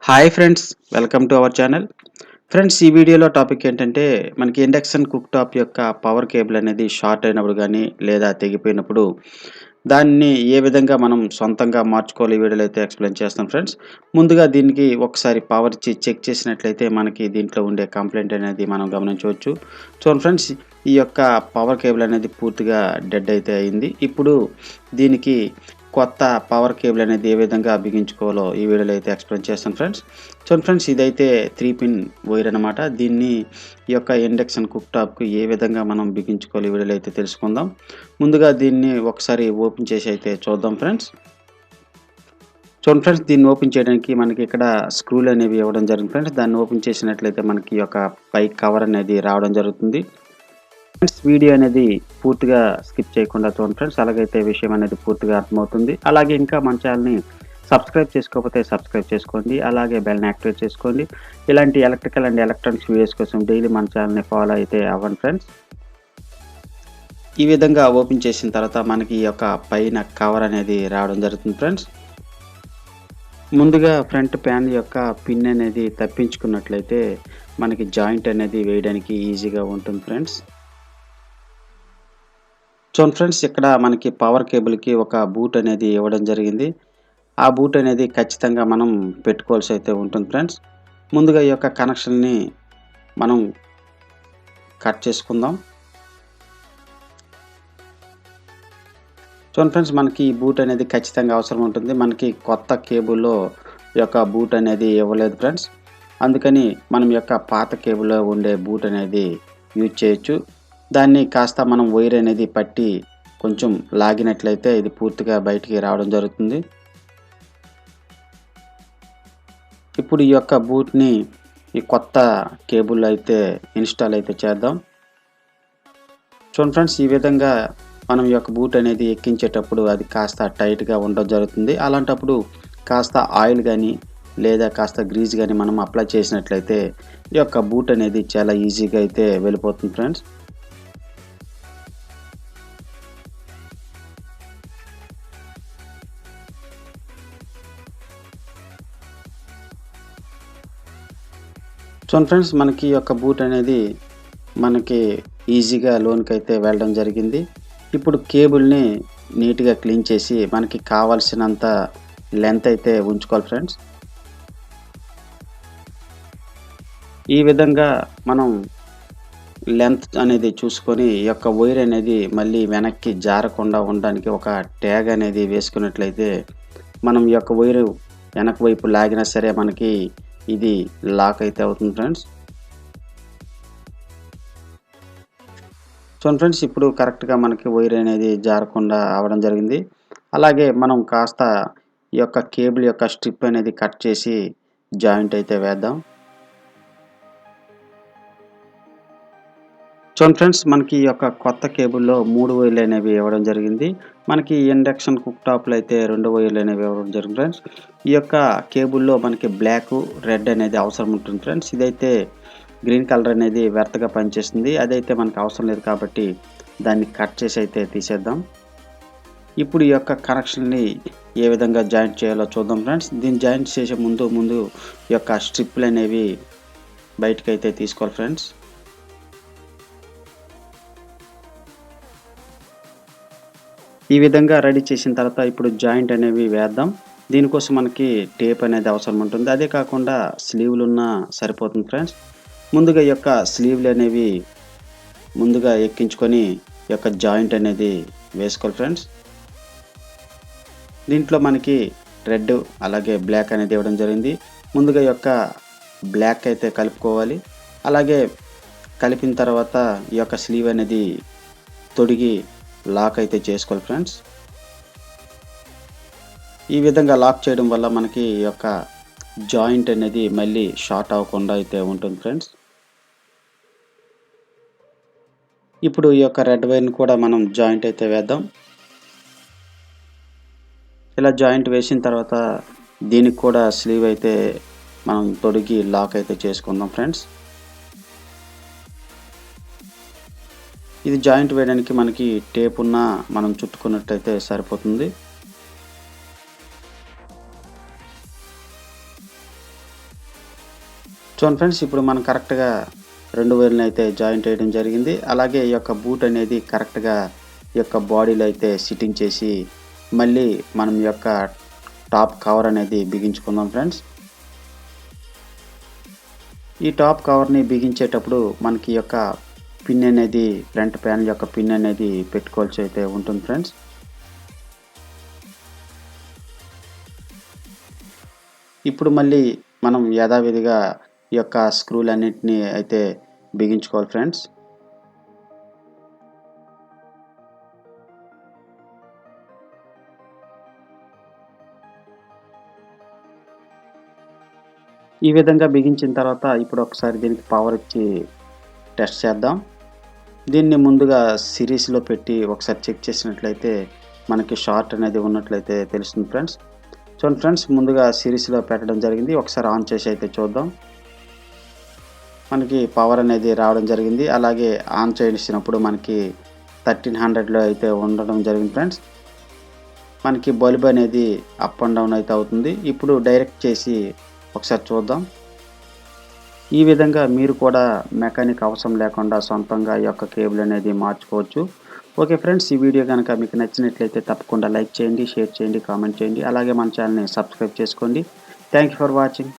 Hi friends, welcome to our channel. Friends, ఈ వీడియోలో topic ఏంటంటే మనకి ఇండక్షన్ కుక్ టాప్ యొక్క పవర్ కేబుల్ అనేది షార్ట్ అయినప్పుడు కానీ లేదా తెగిపోయినప్పుడు దాన్ని ఏ విధంగా మనం సొంతంగా మార్చుకోవాలి ఈ వీడియోలో అయితే ఎక్స్ప్లెయిన్ చేస్తాం ఫ్రెండ్స్. ముందుగా దీనికి ఒకసారి పవర్ ఇచ్చి చెక్ చేసినట్లయితే మనకి దీంట్లో ఉండే కంప్లైంట్ అనేది మనం గమనించవచ్చు. చూడండి ఫ్రెండ్స్, ఈ యొక్క పవర్ కేబుల్ అనేది పూర్తిగా డెడ్ అయితే అయింది. ఇప్పుడు దీనికి కొత్త పవర్ కేబుల్ అనేది ఏ విధంగా బిగించుకోవాలో ఈ వీడియోలో అయితే ఎక్స్ప్లెయిన్ చేస్తాను ఫ్రెండ్స్. చూడండి ఫ్రెండ్స్, ఇదైతే 3 పిన్ వైర్ అనమాట. దీన్ని ఈ యొక్క ఇండక్షన్ కుక్ టాప్‌కి ఏ విధంగా మనం బిగించుకోవాలి ఈ వీడియోలో అయితే తెలుసుకుందాం. ముందుగా దీన్ని ఒకసారి ఓపెన్ చేసి అయితే చూద్దాం ఫ్రెండ్స్. చూడండి ఫ్రెండ్స్, దీన్ని ఓపెన్ చేయడానికి మనకి ఇక్కడ స్క్రూలు అనేవి ఇవ్వడం జరిగింది ఫ్రెండ్స్. దాన్ని ఓపెన్ చేసినట్లయితే మనకి ఈ యొక్క పై కవర్ అనేది రావడం జరుగుతుంది. ఫ్రెండ్స్, వీడియో అనేది పూర్తిగా స్కిప్ చేయకుండా చూడండి ఫ్రెండ్స్. అలాగైతే విషయం అనేది పూర్తిగా అర్థమవుతుంది. అలాగే ఇంకా మన ఛానల్‌ని సబ్స్క్రైబ్ చేసుకోకపోతే సబ్స్క్రైబ్ చేసుకోండి. అలాగే బెల్‌ని యాక్టివేట్ చేసుకోండి. ఇలాంటి ఎలక్ట్రికల్ అండ్ ఎలక్ట్రానిక్స్ వీడియోస్ కోసం డైలీ మన ఛానల్‌ని ఫాలో అయితే అవ్వండి ఫ్రెండ్స్. ఈ విధంగా ఓపెన్ చేసిన తర్వాత మనకి ఈ యొక్క పైన కవర్ అనేది రావడం జరుగుతుంది ఫ్రెండ్స్. ముందుగా ఫ్రంట్ ప్యాన్ యొక్క పిన్ అనేది తప్పించుకున్నట్లయితే మనకి జాయింట్ అనేది వేయడానికి ఈజీగా ఉంటుంది ఫ్రెండ్స్. చూడండి ఫ్రెండ్స్, ఇక్కడ మనకి పవర్ కేబుల్‌కి ఒక బూట్ అనేది ఇవ్వడం జరిగింది. ఆ బూట్ అనేది ఖచ్చితంగా మనం పెట్టుకోవాల్సి అయితే ఉంటుంది ఫ్రెండ్స్. ముందుగా ఈ యొక్క కనెక్షన్‌ని మనం కట్ చేసుకుందాం. చూడండి ఫ్రెండ్స్, మనకి ఈ బూట్ అనేది ఖచ్చితంగా అవసరం ఉంటుంది. మనకి కొత్త కేబుల్‌లో ఈ యొక్క బూట్ అనేది ఇవ్వలేదు ఫ్రెండ్స్. అందుకని మనం ఈ యొక్క పాత కేబుల్‌లో ఉండే బూట్ అనేది యూజ్ చేయొచ్చు. దాన్ని కాస్త మనం వైర్ అనేది పట్టి కొంచెం లాగినట్లయితే ఇది పూర్తిగా బయటికి రావడం జరుగుతుంది. ఇప్పుడు ఈ యొక్క బూట్‌ని ఈ కొత్త కేబుల్ అయితే ఇన్‌స్టాల్ అయితే చేద్దాం. చూడండి ఫ్రెండ్స్, ఈ విధంగా మనం ఈ యొక్క బూట్ అనేది ఎక్కించేటప్పుడు అది కాస్త టైట్‌గా ఉండడం జరుగుతుంది. అలాంటప్పుడు కాస్త ఆయిల్ గానీ లేదా కాస్త గ్రీజ్ గానీ మనం అప్లై చేసినట్లయితే ఈ యొక్క బూట్ అనేది చాలా ఈజీగా అయితే వెళ్ళిపోతుంది ఫ్రెండ్స్. చూడండి ఫ్రెండ్స్, మనకి ఈ యొక్క బూట్ అనేది మనకి ఈజీగా లోనికైతే వెళ్ళడం జరిగింది. ఇప్పుడు కేబుల్‌ని నీట్‌గా క్లీన్ చేసి మనకి కావాల్సినంత లెంత్ అయితే ఉంచుకోవాలి ఫ్రెండ్స్. ఈ విధంగా మనం లెంత్ అనేది చూసుకొని ఈ యొక్క వైర్ అనేది మళ్ళీ వెనక్కి జారకుండా ఉండడానికి ఒక ట్యాగ్ అనేది వేసుకున్నట్లయితే మనం ఈ యొక్క వైరు వెనక వైపు లాగినా సరే మనకి ఇది లాక్ అయితే అవుతుంది ఫ్రెండ్స్. చూడండి ఫ్రెండ్స్, ఇప్పుడు కరెక్ట్‌గా మనకి వైర్ అనేది జారకుండా అవ్వడం జరిగింది. అలాగే మనం కాస్త ఈ యొక్క కేబుల్ యొక్క స్ట్రిప్ అనేది కట్ చేసి జాయింట్ అయితే వేద్దాం. చూడండి ఫ్రెండ్స్, మనకి ఈ యొక్క కొత్త కేబుల్‌లో 3 వైర్లు అనేవి ఇవ్వడం జరిగింది. మనకి ఇండక్షన్ కుక్ టాప్‌లో అయితే 2 వైర్లు అనేవి ఇవ్వడం జరిగింది ఫ్రెండ్స్. ఈ యొక్క కేబుల్‌లో మనకి బ్లాక్, రెడ్ అనేది అవసరం ఉంటుంది ఫ్రెండ్స్. ఇదైతే గ్రీన్ కలర్ అనేది వ్యర్థంగా పనిచేస్తుంది. అదైతే మనకు అవసరం లేదు కాబట్టి దాన్ని కట్ చేసి అయితే తీసేద్దాం. ఇప్పుడు ఈ యొక్క కనెక్షన్‌ని ఏ విధంగా జాయింట్ చేయాలో చూద్దాం ఫ్రెండ్స్. దీన్ని జాయింట్ చేసే ముందు ఈ యొక్క స్ట్రిప్‌లు అనేవి బయటకైతే తీసుకోవాలి ఫ్రెండ్స్. ఈ విధంగా రెడీ చేసిన తర్వాత ఇప్పుడు జాయింట్ అనేవి వేద్దాం. దీనికోసం మనకి టేప్ అనేది అవసరం ఉంటుంది. అదే కాకుండా స్లీవ్‌లు ఉన్నా సరిపోతుంది ఫ్రెండ్స్. ముందుగా ఈ యొక్క స్లీవ్‌లు అనేవి ముందుగా ఎక్కించుకొని ఈ యొక్క జాయింట్ అనేది వేసుకోవాలి ఫ్రెండ్స్. దీంట్లో మనకి రెడ్ అలాగే బ్లాక్ అనేది ఇవ్వడం జరిగింది. ముందుగా ఈ యొక్క బ్లాక్ అయితే కలుపుకోవాలి. అలాగే కలిపిన తర్వాత ఈ యొక్క స్లీవ్ అనేది తొడిగి లాక్ అయితే చేసుకోవాలి ఫ్రెండ్స్. ఈ విధంగా లాక్ చేయడం వల్ల మనకి ఈ యొక్క జాయింట్ అనేది మళ్ళీ షార్ట్ అవ్వకుండా అయితే ఉంటుంది ఫ్రెండ్స్. ఇప్పుడు ఈ యొక్క రెడ్ వైర్‌ని కూడా మనం జాయింట్ అయితే వేద్దాం. ఇలా జాయింట్ వేసిన తర్వాత దీనికి కూడా స్లీవ్ అయితే మనం తొడిగి లాక్ అయితే చేసుకుందాం ఫ్రెండ్స్. ఇది జాయింట్ వేయడానికి మనకి టేప్ ఉన్నా మనం చుట్టుకున్నట్టయితే సరిపోతుంది. చూడండి ఫ్రెండ్స్, ఇప్పుడు మనం కరెక్ట్‌గా 2 వైర్‌లని అయితే జాయింట్ చేయడం జరిగింది. అలాగే ఈ యొక్క బూట్ అనేది కరెక్ట్‌గా ఈ యొక్క బాడీలో అయితే సిట్టింగ్ చేసి, మళ్ళీ మనం ఈ యొక్క టాప్ కవర్ అనేది బిగించుకుందాం ఫ్రెండ్స్. ఈ టాప్ కవర్‌ని బిగించేటప్పుడు మనకి ఈ యొక్క పిన్ అనేది ఫ్రంట్ ప్యానెల్ యొక్క పిన్ అనేది పెట్టుకోవాల్సి అయితే ఉంటుంది ఫ్రెండ్స్. ఇప్పుడు మళ్ళీ మనం యథావిధిగా ఈ యొక్క స్క్రూలన్నిటిని అయితే బిగించుకోవాలి ఫ్రెండ్స్. ఈ విధంగా బిగించిన తర్వాత ఇప్పుడు ఒకసారి దీనికి పవర్ ఇచ్చి టెస్ట్ చేద్దాం. దీన్ని ముందుగా సిరీస్‌లో పెట్టి ఒకసారి చెక్ చేసినట్లయితే మనకి షార్ట్ అనేది ఉన్నట్లయితే తెలుస్తుంది ఫ్రెండ్స్. చూడండి ఫ్రెండ్స్, ముందుగా సిరీస్‌లో పెట్టడం జరిగింది. ఒకసారి ఆన్ చేసి అయితే చూద్దాం. మనకి పవర్ అనేది రావడం జరిగింది. అలాగే ఆన్ చేసినప్పుడు మనకి 1300లో అయితే ఉండడం జరిగింది ఫ్రెండ్స్. మనకి బల్బ్ అనేది అప్ అండ్ డౌన్ అయితే అవుతుంది. ఇప్పుడు డైరెక్ట్ చేసి ఒకసారి చూద్దాం. ఈ విధంగా మీరు కూడా మెకానిక్ అవసరం లేకుండా సొంతంగా ఈ యొక్క కేబుల్ అనేది మార్చుకోవచ్చు. ఓకే ఫ్రెండ్స్, ఈ వీడియో గనక మీకు నచ్చినట్లయితే తప్పకుండా లైక్ చేయండి, షేర్ చేయండి, కామెంట్ చేయండి. అలాగే మన ఛానల్‌ని సబ్స్క్రైబ్ చేసుకోండి. Thank you for watching.